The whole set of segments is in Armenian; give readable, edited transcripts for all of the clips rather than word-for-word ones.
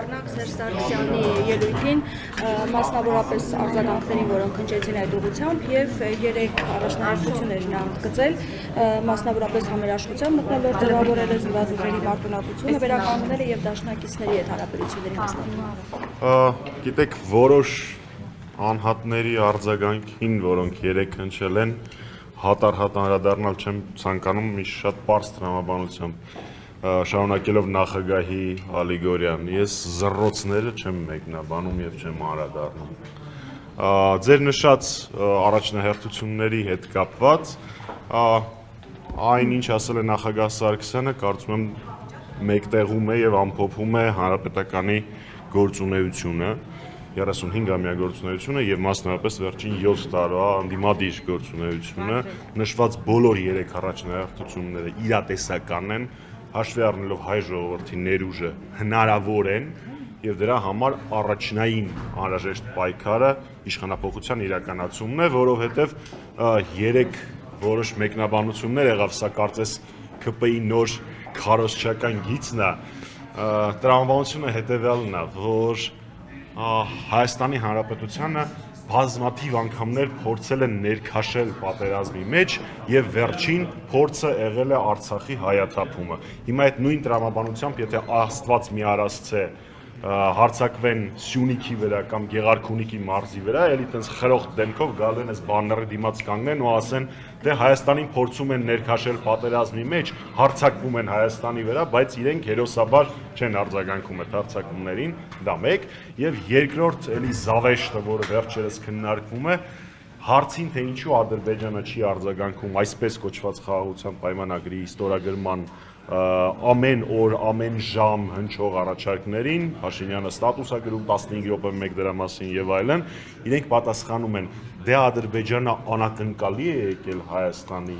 անդրադառնանք Սերժ Սարգսյանի ելույթին, մասնավորապես արձագանքներին, որոնք հնչեցին այդ ուղղությամբ, եւ 3 առաջնահերթություններ նա ընդգծել, մասնավորապես համերաշխության մթնոլորտ ձևավորելը, զինված ուժերի մարտունակությունը վերականգնելը եւ դաշնակիցների հետ հարաբերությունների հաստատումը։ Գիտեք, որոշ անհատների արձագանքին, որոնք 3 հնչել են, հատառհատ անդրադառնալ չեմ ցանկանում մի շատ պարզ տրամաբանությամբ, շարունակելով նախագահի ալեգորիան, ես զռռոցները չեմ մեկնաբանում եւ չեմ անդրադառնում։ Ձեր նշած առաջնահերթությունների հետ կապված, այն ինչ ասել է նախագահ Սարգսյանը, կարծում եմ մեկտեղում է եւ ամփոփում է հանրապետականի գործունեությունը, 35-ամյա գործունեությունը եւ մասնավորապես վերջին 7 տարվա անդիմադիր գործունեությունը, նշված բոլոր 3 առաջնահերթությունները իրատեսական են, հաշվի առնելով հայ ժողովրդի ներուժը հնարավոր են եւ դրա համար առաջնային անհրաժեշտ պայքարը իշխանապողության իրականացումն է, որովհետեւ 3 որոշ մեկնաբանություններ եղավ, սա կարծես ԿՊ-ի նոր քարոզչական գիծն է, տրամաբանությունը հետեւյալն է, որ Հայաստանի Հանրապետությանը բազմաթիվ անգամներ փորձել են ներքաշել պատերազմի մեջ եւ վերջին փորձը եղել է Արցախի հայաթափումը։ Հիմա այդ նույն տրամաբանությամբ, եթե Աստված մի արասցե հարցակվեն Սյունիքի վրա կամ Գեղարքունիքի մարզի վրա, էլի տենց խրոխտ դեմքով գալու են այս բանների դիմաց կանգնեն ու ասեն, դե Հայաստանին փորձում են ներքաշել պատերազմի մեջ, հարցակվում են Հայաստանի վրա, բայց իրենք հերոսաբար չեն արձագանքում այդ հարցակումներին, դա մեկ, եւ երկրորդ էլի զավեշտը, որը վերջերս քննարկվում է, հարցին թե ինչու Ադրբեջանը չի արձագանքում այսպես կոչված խաղաղության պայմանագրի ստորագրման ամեն օր, ամեն ժամ հնչող առաջարկներին, Փաշինյանը ստատուս է գրում 15 րոպե մեկ դրա մասին եւ այլն, իրենք պատասխանում են, դե Ադրբեջանը անակնկալի է եկել Հայաստանի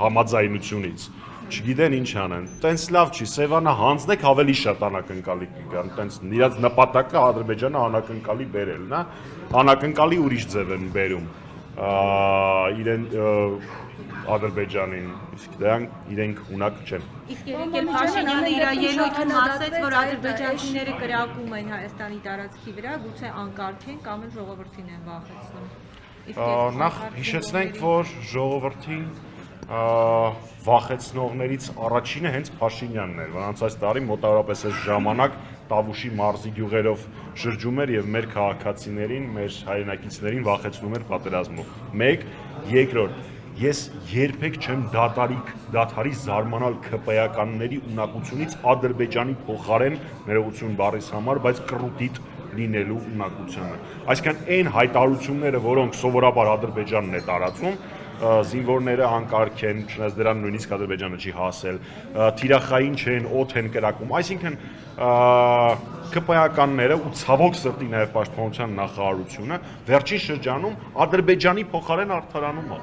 համաձայնությունից, չգիտեն ինչ անեն, տենց լավ չի, Սևանը հանձնեք ավելի շատ անակնկալի կգան, տենց իրաց նպատակը Ադրբեջանը անակնկալի բերելն է, անակնկալի ուրիշ ձև են բերում իրեն Ադրբեջանին, իսկ դրանք իրենք ունակ չեն։ Իսկ երբ Փաշինյանը իր ելույթում ասաց, որ ադրբեջանցիները կրակում են Հայաստանի տարածքի վրա, գուցե անկարգ են կամ էլ ժողովրդին են վախեցնում։ Նախ հիշեցնենք, որ ժողովրդին վախեցնողներից առաջինը հենց Փաշինյանն էր, որոնց այս տարի մոտավորապես այս ժամանակ Տավուշի մարզի գյուղերով շրջում էր եւ մեր քաղաքացիներին, մեր հայրենակիցներին վախեցնում էր պատերազմով։ Մեկ, երկրորդ, ես երբեք չեմ դադարի զարմանալ ԿՊ-ականների ունակությունից Ադրբեջանի փոխարեն ներողություն բառիս համար, բայց կռուտիտ լինելու ունակությանը։ Այսինքն այն հայտարարությունները, որոնք սովորաբար Ադրբեջանն է տարածում, զինվորները անկարգ են, չնայած դրան նույնիսկ Ադրբեջանը չի հասել, թիրախային չեն, օդ են կրակում, այսինքն ԿՊ-ականները ու ցավոք սրտի նաև պաշտպանության նախարարությունը վերջին շրջանում Ադրբեջանի փոխարեն արդարանում է։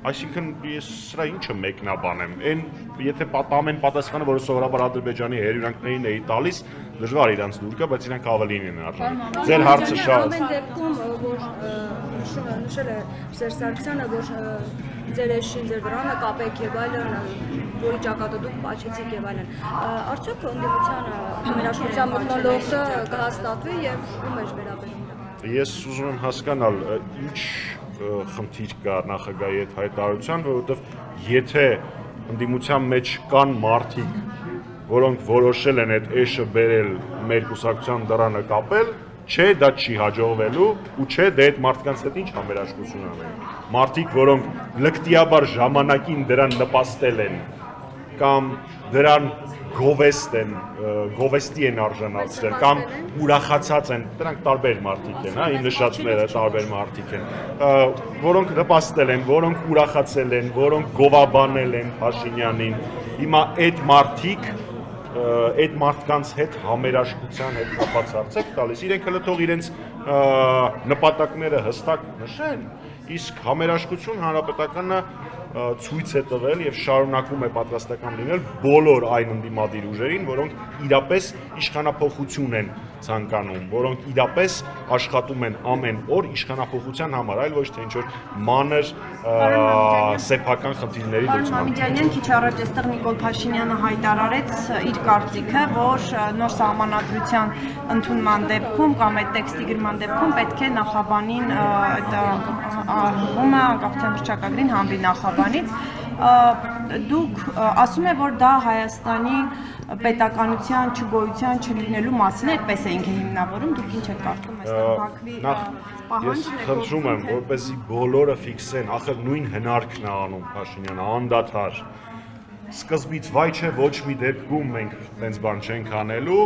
Այսինքն ես սրա ինչը մեկնաբանեմ, այն եթե ամեն պատասխանը, որը սովորաբար Ադրբեջանի հերյուրանքներին էի տալիս, դժվար իրանց դուր գա, բայց իրանք ավելին են արժանի։ Ձեր հարցը շատ։ Ամեն դեպքում, որ նշել է Սերժ Սարգսյանը, որ ձեր էշին, ձեր վրանը կապեք եւ այլն, որի ճակատը դուք պաչեցիք եւ այլն։ Արդյոք ընդդիմությանը համերաշխության մթնոլորտը կհաստատվի եւ ում է վերաբերվում։ Ես ուզում եմ հասկանալ, ինչ խնդիր կա նախագահի այդ հայտարարության, որովհետև եթե ընդդիմության մեջ կան մարդիկ, որոնք որոշել են այդ էշը բերել մեր կուսակցության դռանը կապել, չէ, դա չի հաջողվելու ու չէ, դե այդ մարդկանց հետ ինչ համերաշխություն անեն։ Մարդիկ, որոնք լկտիաբար ժամանակին դրան նպաստել են կամ դրան գովեստի են արժանացրել կամ ուրախացած են, դրանք տարբեր մարդիկ են, իմ նշածները տարբեր մարդիկ են, որոնք նպաստել են, որոնք ուրախացել են, որոնք գովաբանել են Փաշինյանին, հիմա այդ մարդիկ այդ մարդկանց հետ համերաշխության հետ կապված հարցեր տալիս, իրենք հələ թող իրենց նպատակները հստակ նշեն, իսկ համերաշխություն հանրապետականը ցույց է տվել եւ շարունակում է պատրաստական լինել բոլոր այն ընդդիմադիր ուժերին, որոնք իրապես իշխանափոխություն են ցանկանում, որոնք իրապես աշխատում են ամեն օր իշխանափոխության համար, այլ ոչ թե ինչ-որ մանր սեփական խնդիրների Պարոն լուծման։ Մամեդյանյան, քիչ առաջ այստեղ Նիկոլ Փաշինյանը հայտարարեց իր կարծիքը, որ նոր սահմանադրության ընդունման դեպքում կամ այդ տեքստի գրման դեպքում պետք է նախաբանին այդ հողումը անկախության հռչակագրին հանվի նախաբանից։ Դուք ասում եք, որ դա Հայաստանի պետականության չգոյության չլինելու մասին է, այդպես է ինքը հիմնավորում, դուք ինչ եք կարծում այստեղ Բաքվի Ես խնդրում եմ, որպեսզի բոլորը ֆիքսեն, ախր նույն հնարքն է անում Փաշինյանը, անդադար։ Սկզբից վայ չէ, ոչ մի դեպքում մենք տենց բան չենք անելու,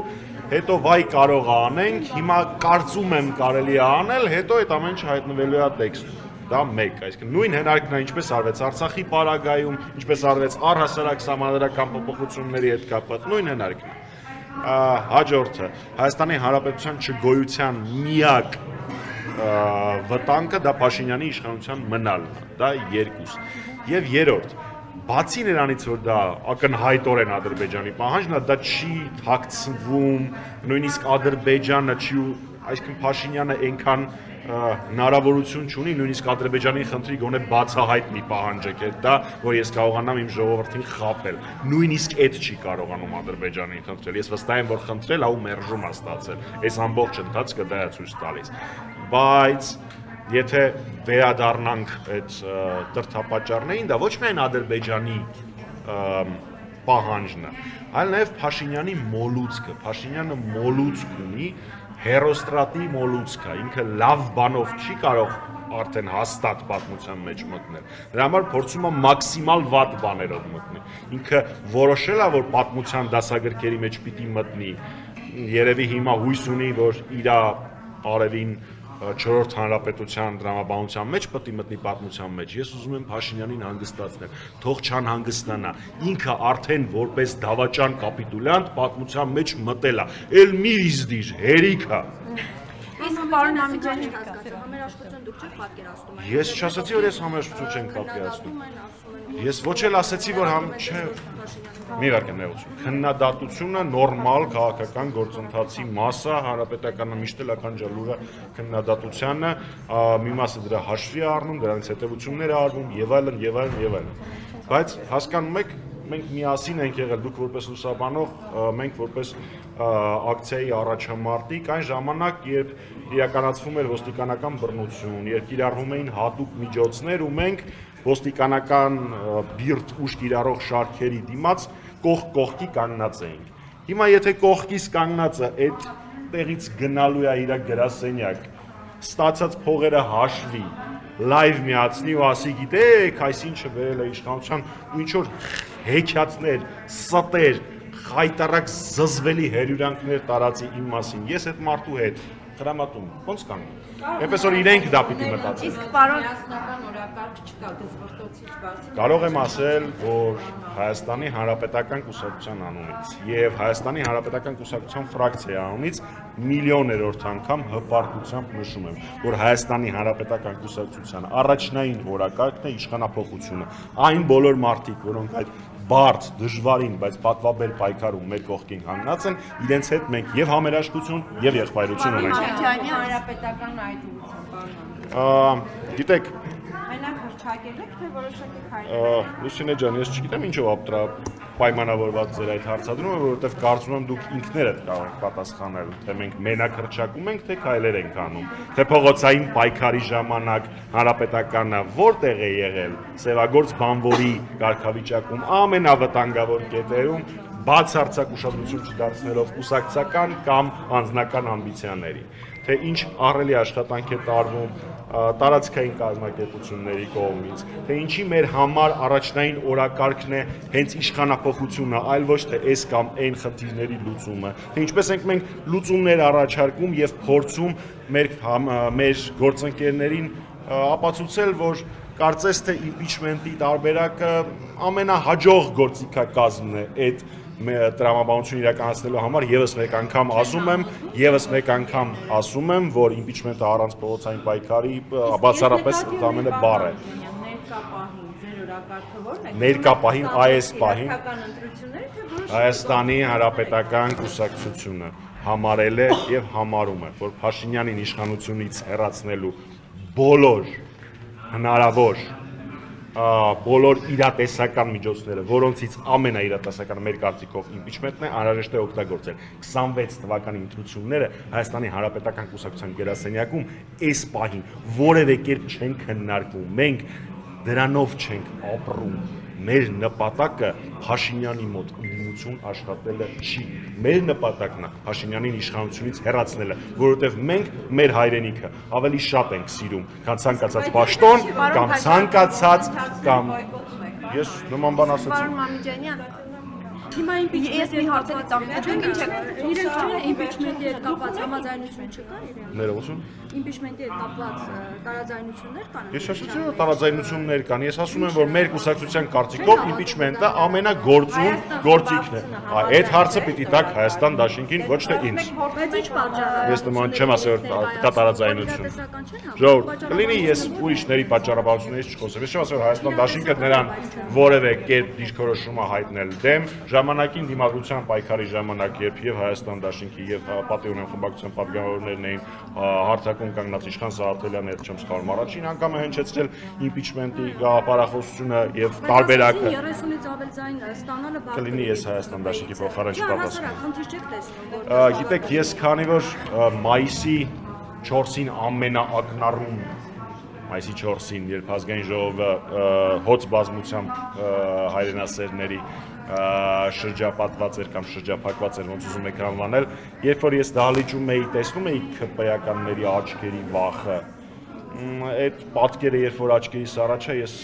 հետո վայ կարող է անենք, հիմա կարծում եմ կարելի է անել, հետո այդ ամեն ինչ հայտնվելու է տեքստում։ Դա մեկ, այսինքն նույն հնարքն է ինչպես արվեց Արցախի պարագայում, ինչպես արվեց առհասարակ սահմանադրական փոփոխությունների հետ կապված, նույն հնարքն է։ Հաջորդը Հայաստանի Հանրապետության չգոյության միակ վտանգը դա Փաշինյանի իշխանության մնալն է, դա երկուս։ Եվ երրորդ, բացի նրանից, որ դա ակնհայտորեն Ադրբեջանի պահանջն է, դա չի թաքցվում, նույնիսկ Ադրբեջանը չի, այսինքն Փաշինյանը այնքան հնարավորություն չունի նույնիսկ Ադրբեջանի խնդրի գոնե բացահայտ մի պահանջեք է դա, որ ես կարողանամ իմ ժողովրդին խաբել։ Նույնիսկ այդ չի կարողանում Ադրբեջանին խնդրել։ Ես վստահ եմ, որ խնդրել, ու մերժում է ստացել։ Այս ամբողջ ընթացքը դա է ցույց տալիս։ Բայց եթե վերադառնանք այդ դրդապատճառներին, դա ոչ միայն Ադրբեջանի պահանջն է, այլ նաև Փաշինյանի մոլուցքը։ Փաշինյանը մոլուցք ունի, հերոստրատի մոլուցք է, ինքը լավ բանով չի կարող արդեն հաստատ պատմության մեջ մտնել։ Դրա համար փորձում է մաքսիմալ վատ բաներով մտնել։ Ինքը որոշել է, որ պատմության դասագրքերի մեջ պիտի մտնի։ Երևի հիմա հույս ունի, որ իր արևին 4-րդ հանրապետության դրամաբանության մեջ պետք է մտնի պատմության մեջ։ Ես ուզում եմ Փաշինյանին հանգստացնել, թող չանհանգստանա։ Ինքը արդեն որպես դավաճան կապիտուլյանտ պատմության մեջ մտել է։ Էլ մի իզդիր, հերիք է։ Իսկ պարոն Մամեդյանի Համերաշխություն դուք չեք պատկերացնում։ Ես չասեցի, որ ես համերաշխություն չենք պատկերացնում։ Ես ոչ էլ ասեցի, որ չէ, մի վարքան նեղություն։ Քննադատությունը նորմալ քաղաքական գործընթացի մաս է, հանրապետականը միշտ էլ ականջալուր է քննադատությանը, մի մասը դրա հաշվի է առնում, դրանից հետևություններ է արվում եւ այլն եւ այլն եւ այլն։ Բայց հասկանում եք, մենք միասին ենք եղել, դուք որպես լուսաբանող, մենք որպես ակցիայի առաջամարտիկ, այն ժամանակ, երբ իրականացվում էր ոստիկանական բռնություն, երբ կիրառվում էին հատուկ միջոցներ ու մենք ոստիկանական բիրտ ուժ կիրառող շարքերի դիմաց կողքի կանգնած էինք։ Հիմա եթե կողքից կանգնածը այդ տեղից գնալու է իր գրասենյակ, ստացած փողերը հաշվի, լայվ միացնի ու ասի գիտեք, այս ինչը վերել է իշխանության ու ինչ որ հեքիաթներ, ստեր, խայտարակ զզվելի հերյուրանքներ տարածի իմ մասին։ Ես այդ մարդու հետ խրամատում ոնց կանգնեմ։ Այնպես որ իրենք դա պիտի մտածեն։ Իսկ պարոն օրակարգ չկա, դժվարտոցից բացի։ Կարող եմ ասել, որ Հայաստանի Հանրապետական կուսակցության անունից եւ Հայաստանի Հանրապետական կուսակցության ֆրակցիայի անունից միլիոներորդ անգամ հպարտությամբ նշում եմ, որ Հայաստանի Հանրապետական կուսակցության առաջնային օրակարգն է իշխանափոխությունը։ Այն բոլոր մարդիկ, որոնք այդ բարդ, դժվարին, բայց պատվաբեր պայքարում մեր կողքին հանգած են, իրենց հետ մենք եւ համերաշխություն եւ եղբայրություն ունենք։ Հանրապետական այդուհություն, պարոն։ Գիտեք, մենակ հրճակել եք, թե որոշակի քայլեր։ Լուսինե ջան, ես չգիտեմ ինչով ապտրա պայմանավորված ձեր այդ հարցադրումը, որովհետև կարծում եմ դուք ինքներդ կարող եք պատասխանել, թե մենք մենակ հրճակում ենք, թե քայլեր ենք անում, թե փողոցային պայքարի ժամանակ հանրապետականը որտեղ է եղել, Սևագործ բանվորի կարգավիճակում ամենավտանգավոր կետերում, բացարձակ ուշադրություն չդարձնելով կուսակցական կամ անձնական ամբիցիաների, թե ինչ ահռելի աշխատանք է տարվում տարածքային կազմակերպությունների կողմից, թե ինչի մեր համար առաջնային օրակարգն է հենց իշխանափոխությունը, այլ ոչ թե այս կամ այն խնդիրների լուծումը, թե ինչպես ենք մենք լուծումներ առաջարկում եւ փորձում մեր գործընկերներին ապացուցել, որ կարծես թե impeachment-ի տարբերակը ամենահաջող գործիքակազմն է այդ տրամաբանություն իրականացնելու համար եւս մեկ անգամ ասում եմ, որ impeachment-ը առանց փողոցային պայքարի բացառապես ամենը բառ է։ Ներկա պահին ձեր օրակարգը ո՞րն է։ Ներկա պահին այս պահին Քաղաքական ընտրությունները թե որոշ Հայաստանի Հանրապետական Կուսակցությունը համարել է եւ համարում է, որ Փաշինյանին իշխանությունից հեռացնելու բոլոր հնարավոր բոլոր իրատեսական միջոցները, որոնցից ամենաիրատեսականը մեր կարծիքով իմպիչմենտն է, անհրաժեշտ է օգտագործել։ 26 թվականի ընտրությունները Հայաստանի Հանրապետական Կուսակցության գրասենյակում այս պահին որևէ կերպ չեն քննարկվում։ Մենք դրանով չենք ապրում։ Մեր նպատակը Փաշինյանի մոտ ընդդիմություն աշխատելը չի։ Մեր նպատակն է Փաշինյանին իշխանությունից հեռացնելը, որովհետև մենք մեր հայրենիքը ավելի շատ ենք սիրում, քան ցանկացած պաշտոն կամ ցանկացած կամ ես նման բան ասացի։ Պարոն Մամիջանյան, Հիմա ես մի հարցերի տամ, իրենք չեն իմպիչմենտի հետ կապված համաձայնություն չկա իրենք։ Ներողություն։ Իմպիչմենտի հետ կապված տարաձայնություններ կան։ Ես շաշեցի տարաձայնություններ կան։ Ես ասում եմ, որ մեր կուսակցության կարծիքով իմպիչմենտը ամենագործուն գործիքն է։ Այդ հարցը պիտի տաք Հայաստան Դաշինքին, ոչ թե ինձ։ Բայց ինչ պատճառ։ Ես նման չեմ ասել, որ կա տարաձայնություն։ Ժողովուրդ, կլինի ես ուրիշների պատճառաբանություններից չխոսեմ։ Ես չեմ ասել, որ Հայաստան Դաշինքը նրան որևէ կերպ դիրքորոշում է հայտնել դեմ, ժամանակին դիմադրության պայքարի ժամանակ, երբ եւ Հայաստան Դաշինքի եւ Պատիոնյան խմբակցության պատգամավորներն էին հարթակում կանգնած իշխան Սաղաթելյանը, եթե չեմ սխալվում, առաջին անգամ է հնչեցրել իմպիչմենտի գաղափարախոսությունը եւ տարբերակը։ 30-ից ավել ձայն ստանալը բարձր։ Կլինի ես Հայաստան Դաշինքի փոխարեն չպատասխանեմ։ Խնդիր չեք տեսնում։ Գիտեք, ես քանի որ մայիսի 4-ին ամենաակնառուն մայիսի 4-ին, երբ ազգային ժողովը հոծ բազմությամբ հայրենասերների շրջապատված էր կամ շրջափակված էր, ոնց ուզում եք անվանել, երբ որ ես դահլիճում էի, տեսնում էի ՔՊ-ականների աչքերի վախը, այդ պատկերը, երբ որ աչքերիս առաջ է, ես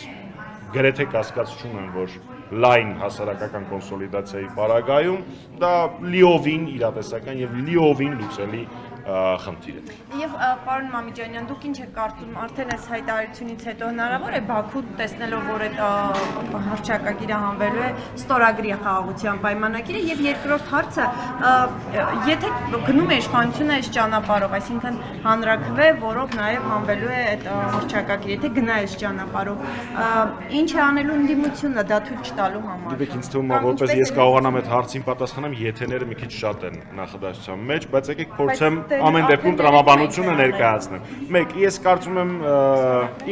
գրեթե կասկած չունեմ, որ լայն հասարակական կոնսոլիդացիայի պարագայում դա լիովին իրատեսական եւ լիովին լուծելի խնդիր է։ Եվ պարոն Մամիջանյան, դուք ինչ եք կարծում, արդեն այս հայտարարությունից հետո հնարավոր է Բաքու տեսնելով, որ այդ հռչակագիրը հանվելու է ստորագրի խաղաղության պայմանագիրը, եւ երկրորդ հարցը, եթե գնում է իշխանությունը այս ճանապարհով, այսինքն հանրաքվե, որով նաեւ հանվելու է այդ հռչակագիրը, եթե գնա այս ճանապարհով, ինչ է անելու ընդդիմությունը դա թույլ չտալու համար։ Գիտեք, ինձ թվում է, որպես ես կարողանամ այդ հարցին պատասխանեմ, եթեները մի քիչ շատ են նախադասության մեջ, բայց եկեք փորձեմ ամեն դեպքում տրամաբանությունը ներկայացնեմ։ Մեկ, ես կարծում եմ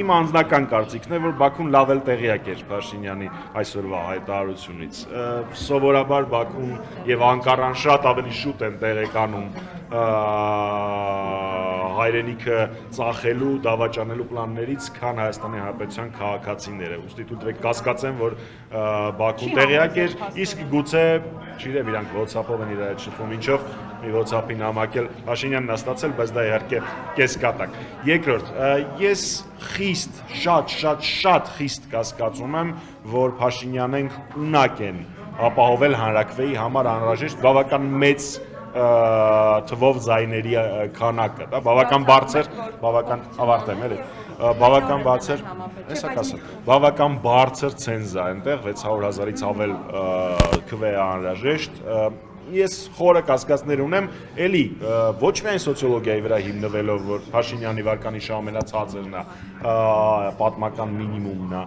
իմ անձնական կարծիքն է, որ Բաքուն լավ էլ տեղյակ էր Փաշինյանի այսօրվա հայտարարությունից։ Սովորաբար Բաքուն եւ Անկարան շատ ավելի շուտ են տեղեկանում հայրենիքը ծախելու, դավաճանելու պլաններից, քան Հայաստանի Հանրապետության քաղաքացիները։ Ուստի դուք դրեք կասկածեմ, որ Բաքուն տեղյակ էր, իսկ գուցե, չգիտեմ, իրանք WhatsApp-ով են իրար հետ շփվում, ինչով մի WhatsApp-ի նամակել Փաշինյանն աստացել, բայց դա իհարկե կեսկատակ։ Երկրորդ, ես շատ խիստ կասկածում եմ, որ Փաշինյանեն ունակ են ապահովել հանրաքվեի համար անհրաժեշտ բավական մեծ թվով ձայների քանակը, դա բավական բարձր, բավական ավարտեմ, էլի, բավական բարձր, հեսա կասեմ, բավական բարձր ցենզա այնտեղ 600,000-ից ավել քվե անհրաժեշտ, ես խորը կասկածներ ունեմ, էլի ոչ միայն սոցիոլոգիայի վրա հիմնվելով, որ Փաշինյանի վարկանիշը ամենացածրն է, պատմական մինիմումն է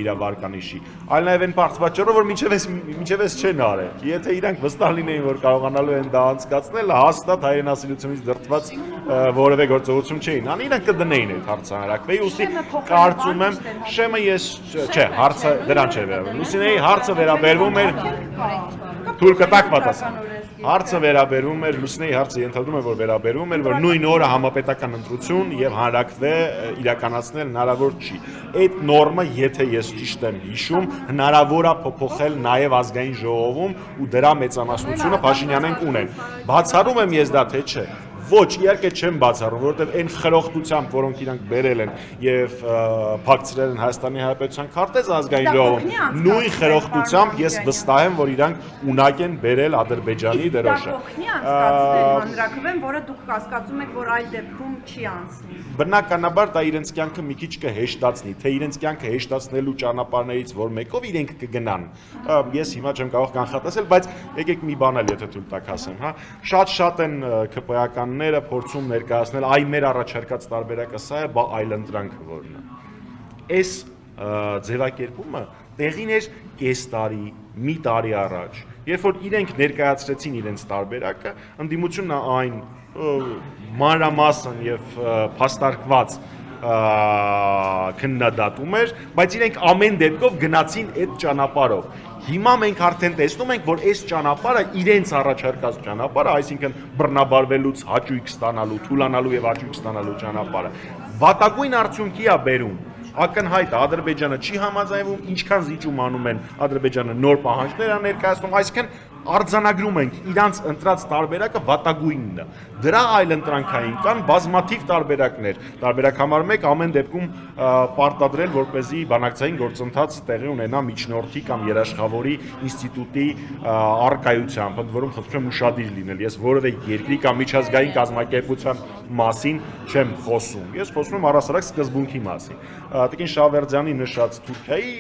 իր վարկանիշի, այլ նաև այն բարձ պատճառով, որ մինչև էս չեն արել։ Եթե իրանք վստահ լինեին, որ կարողանալու են դա անցկացնել, հաստատ հայրենասիրությունից դրդված որևէ գործողություն չէին անի, իրանք կդնեին այդ հարցը հանրաքվեի, ուստի կարծում եմ, շեմը ես, չէ, հարցը դրան չէ վերաբերվում, Լուսինեի հարցը վերաբերվում էր թույլ կտակ պատասխան։ Հարցը վերաբերում էր, Լուսինեի հարցը ենթադրում է, որ վերաբերում էր, որ նույն օրը համապետական ընտրություն եւ հանրաքվե իրականացնել հնարավոր չի։ Այդ նորմը, եթե ես ճիշտ եմ հիշում, հնարավոր է փոփոխել նաեւ ազգային ժողովում ու դրա մեծամասնությունը Փաշինյանեն ունեն։ Բացառում եմ ես դա, թե չէ։ Ոչ, իհարկե չեմ բացառում, որովհետև այն խրոխտությամբ, որոնք իրանք բերել են եւ փակցրել են Հայաստանի Հանրապետության քարտեզ ազգային ժողովում, նույն խրոխտությամբ ես վստահ եմ, որ իրանք ունակ են բերել Ադրբեջանի դրոշը։ Հանրաքվեն, որը դուք կասկածում եք, որ այլ դեպքում չի անցնի։ Բնականաբար դա իրենց կյանքը մի քիչ կհեշտացնի, թե իրենց կյանքը հեշտացնելու ճանապարհներից որ մեկով իրենք կգնան։ Ես հիմա չեմ կարող կանխատեսել, բայց եկեք մի բան էլ եթե թույլ տաք ասեմ, հա։ Շատ են ՔՊ-ականները փորձում ներկայացնել, այ մեր առաջարկած տարբերակը սա է, բա այլ ընտրանքը որն է։ Այս ձևակերպումը տեղին էր կես տարի, մի տարի առաջ, երբ որ իրենք ներկայացրեցին իրենց տարբերակը, ընդդիմությունը այն մանրամասն եւ փաստարկված քննադատում էր, բայց իրենք ամեն դեպքով գնացին այդ ճանապարհով։ Հիմա մենք արդեն տեսնում ենք, որ այս ճանապարհը իրենց առաջարկած ճանապարհը, այսինքն բռնաբարվելուց հաճույք ստանալու, թուլանալու եւ հաճույք ստանալու ճանապարհը, վատագույն արդյունքի է բերում։ Ակնհայտ է Ադրբեջանը չի համաձայնվում, ինչքան զիջում անում են Ադրբեջանը նոր պահանջներ է ներկայացնում, այսինքն արձանագրում ենք իրանց ընտրած տարբերակը վատագույնն է։ Դրա այլ ընտրանքային կան բազմաթիվ տարբերակներ։ Տարբերակ համար 1 ամեն դեպքում պարտադրել, որպեսզի բանակցային գործընթաց տեղի ունենա միջնորդի կամ երաշխավորի ինստիտուտի առկայությամբ, ընդ որում խնդրում եմ ուշադիր լինել։ Ես որևէ երկրի կամ միջազգային կազմակերպության մասին չեմ խոսում։ Ես խոսում եմ առասարակ սկզբունքի մասին։ Տիկին Շավերձյանի նշած Թուրքիայի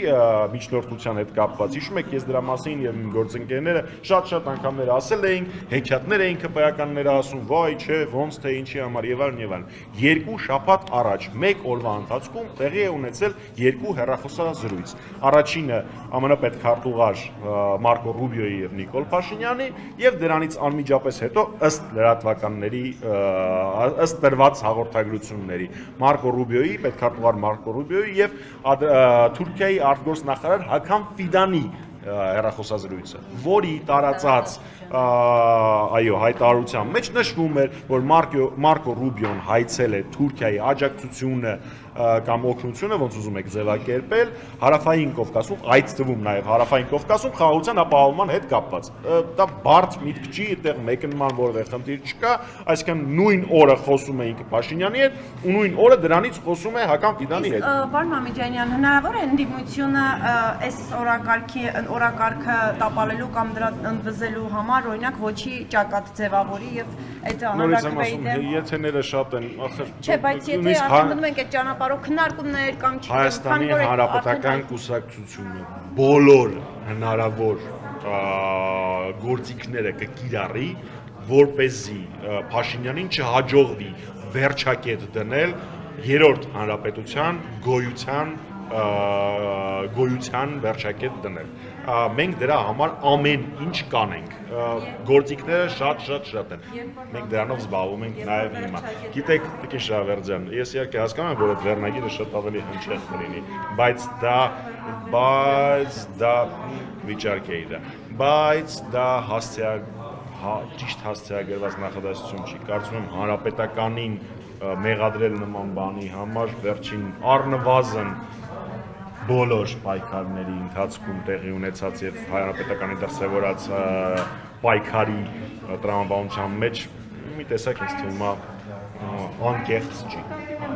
միջնորդության հետ կապված, հիշում եք, ես դրա մասին եւ իմ գործընկերները շատ անգամներ ասել էինք, հեքիաթներ էին ԿՊ-ականները ասում, վայ, չէ, ոնց թե ինչի համար եւ այլն։ 2 շաբաթ առաջ 1 օրվա ընթացքում տեղի է ունեցել 2 հեռախոսազրույց։ Առաջինը ԱՄՆ պետքարտուղար Մարկո Ռուբիոյի եւ Նիկոլ Փաշինյանի եւ դրանից անմիջապես հետո ըստ լրատվականների ըստ տրված հաղորդագրությունների Մարկո Ռուբիոյի պետքարտուղար Մարկո Ռուբիոյի եւ Թուրքիայի արտգործնախարար Հական Ֆիդանի հեռախոսազրույցը, որի տարածած հայտարարության մեջ նշվում էր, որ Մարկո Ռուբիոն հայցել է Թուրքիայի աջակցությունը կամ օգնությունը, ոնց ուզում եք ձևակերպել, Հարավային Կովկասում, այդ թվում նաև Հարավային Կովկասում խաղաղության ապահովման հետ կապված։ Դա բարդ միտք չի, այդտեղ մեկնման որևէ խնդիր չկա, այսինքն նույն օրը խոսում էինք Փաշինյանի հետ, ու նույն օրը դրանից խոսում է Հական Ֆիդանի հետ։ Պարոն Մամեջանյան, հնարավոր է ընդդիմությունը այս օրակարգը տապալելու կամ դրան ընդվզելու համար, օրինակ, ոչի ճակատ ձևավորի եւ այդ հանրակրվեի դեմ։ Եթեները շատ են, ախր։ Չէ, բայց եթե անդնում ենք այդ ճանապարհով քննարկումներ կամ չի, Հայաստանի Հանրապետական կուսակցությունը բոլոր հնարավոր գործիքները կկիրառի, որպեսզի Փաշինյանին չհաջողվի վերջակետ դնել երրորդ հանրապետության գոյության վերջակետ դնել։ Մենք դրա համար ամեն ինչ կանենք, գործիքները շատ են, մենք դրանով զբաղվում ենք նաև հիմա։ Գիտեք, Տիկին Շավերձյան, ես իհարկե հասկանում եմ, որ այդ վերնագիրը շատ ավելի հնչեղ կլինի, բայց դա վիճակ է դա, բայց դա ճիշտ հասցեագրված նախադասություն չի, կարծում եմ հանրապետականին մեղադրել նման բանի համար վերջին առնվազն բոլոր պայքարների ընթացքում տեղի ունեցած եւ հանրապետականի դրսեւորած պայքարի տրամաբանության մեջ մի տեսակ ինձ թվում է անկեղծ չի։